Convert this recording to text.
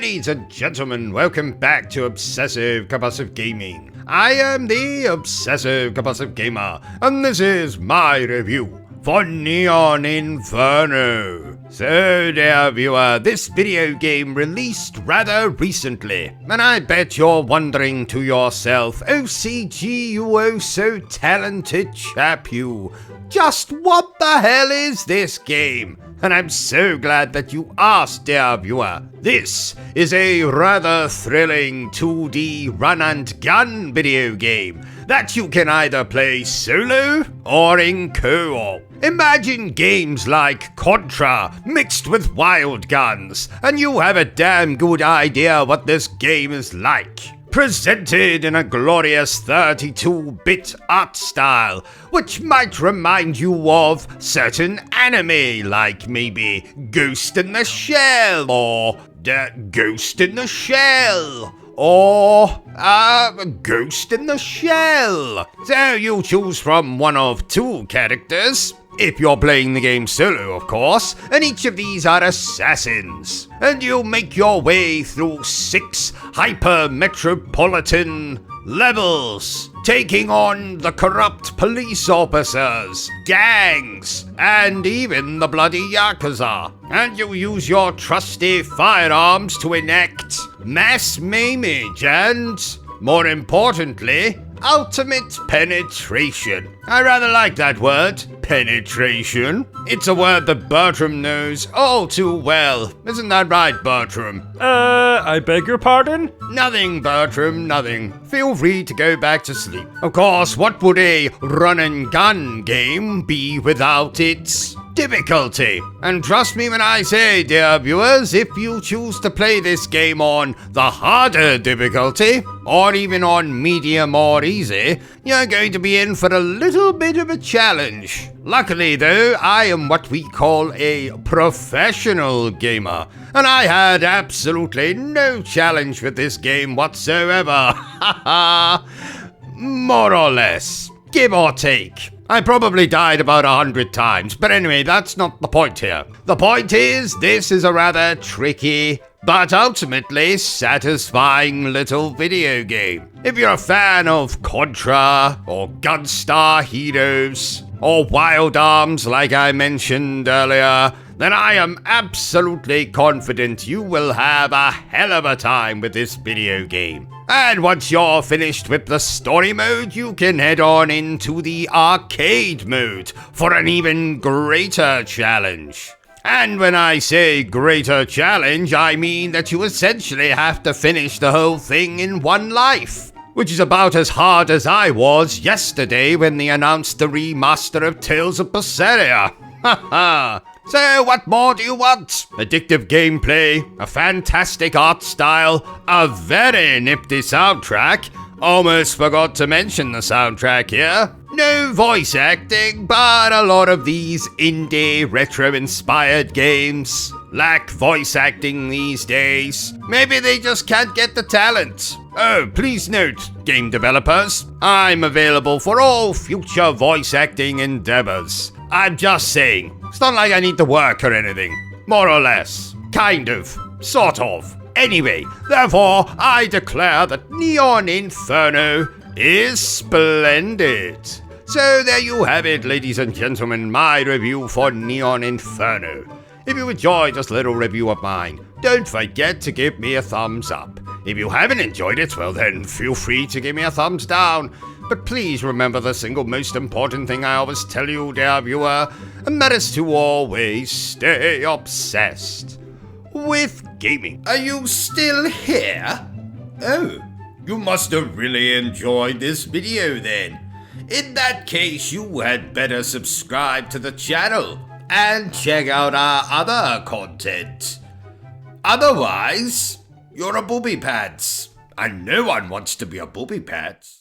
Ladies and gentlemen, welcome back to Obsessive Compulsive Gaming. I am the Obsessive Compulsive Gamer, and this is my review for Neon Inferno. So, dear viewer, this video game released rather recently, and I bet you're wondering to yourself, OCG, you oh so talented chap you, just what the hell is this game? And I'm so glad that you asked, dear viewer. This is a rather thrilling 2D run and gun video game that you can either play solo or in co-op. Imagine games like Contra mixed with wild guns, and you have a damn good idea what this game is like. Presented in a glorious 32-bit art style, which might remind you of certain anime, like maybe Ghost in the Shell, or Ghost in the Shell, or Ghost in the Shell. So you choose from one of two characters, if you're playing the game solo, of course, and each of these are assassins. And you'll make your way through 6 hyper-metropolitan levels, taking on the corrupt police officers, gangs, and even the bloody Yakuza. And you use your trusty firearms to enact mass maimage and, more importantly, ultimate penetration. I rather like that word, penetration. It's a word that Bertrum knows all too well. Isn't that right, Bertrum? I beg your pardon? Nothing, Bertrum, nothing. Feel free to go back to sleep. Of course, what would a run and gun game be without its difficulty? And trust me when I say, dear viewers, if you choose to play this game on the harder difficulty, or even on medium or easy, you're going to be in for a little bit of a challenge. Luckily though, I am what we call a professional gamer, and I had absolutely no challenge with this game whatsoever. More or less, give or take. I probably died about 100 times, but anyway, that's not the point here. The point is, this is a rather tricky, but ultimately satisfying little video game. If you're a fan of Contra, or Gunstar Heroes, or Wild Arms like I mentioned earlier, then I am absolutely confident you will have a hell of a time with this video game. And once you're finished with the story mode, you can head on into the arcade mode for an even greater challenge. And when I say greater challenge, I mean that you essentially have to finish the whole thing in one life, which is about as hard as I was yesterday when they announced the remaster of Tales of Berseria. Haha. So what more do you want? Addictive gameplay, a fantastic art style, a very nifty soundtrack. Almost forgot to mention the soundtrack here. No voice acting, but a lot of these indie retro-inspired games lack voice acting these days. Maybe they just can't get the talent. Oh, please note, game developers, I'm available for all future voice acting endeavors. I'm just saying, it's not like I need to work or anything. More or less. Kind of. Sort of. Anyway, therefore, I declare that Neon Inferno is splendid. So there you have it, ladies and gentlemen, my review for Neon Inferno. If you enjoyed this little review of mine, don't forget to give me a thumbs up. If you haven't enjoyed it, well then, feel free to give me a thumbs down. But please remember the single most important thing I always tell you, dear viewer, and that is to always stay obsessed with gaming. Are you still here? Oh, you must have really enjoyed this video then. In that case, you had better subscribe to the channel and check out our other content. Otherwise, you're a booby pants, and no one wants to be a booby pants.